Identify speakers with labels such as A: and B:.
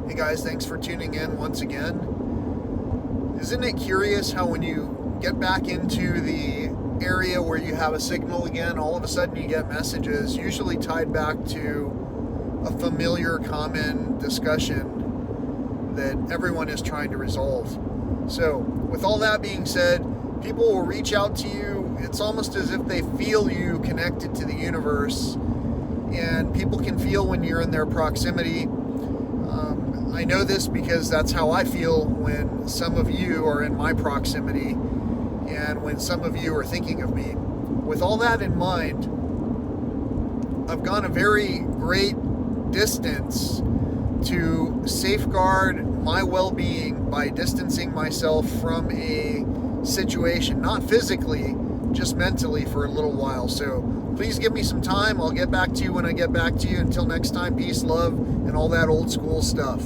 A: Hey guys, thanks for tuning in once again. Isn't it curious how when you get back into the area where you have a signal again, all of a sudden you get messages, usually tied back to a familiar common discussion that everyone is trying to resolve. So, with all that being said, people will reach out to you. It's almost as if they feel you connected to the universe, and people can feel when you're in their proximity. I know this because that's how I feel when some of you are in my proximity and when some of you are thinking of me. With all that in mind, I've gone a very great distance to safeguard my well-being by distancing myself from a situation, not physically, just mentally for a little while. So please give me some time. I'll get back to you when I get back to you. Until next time, peace, love, and all that old school stuff.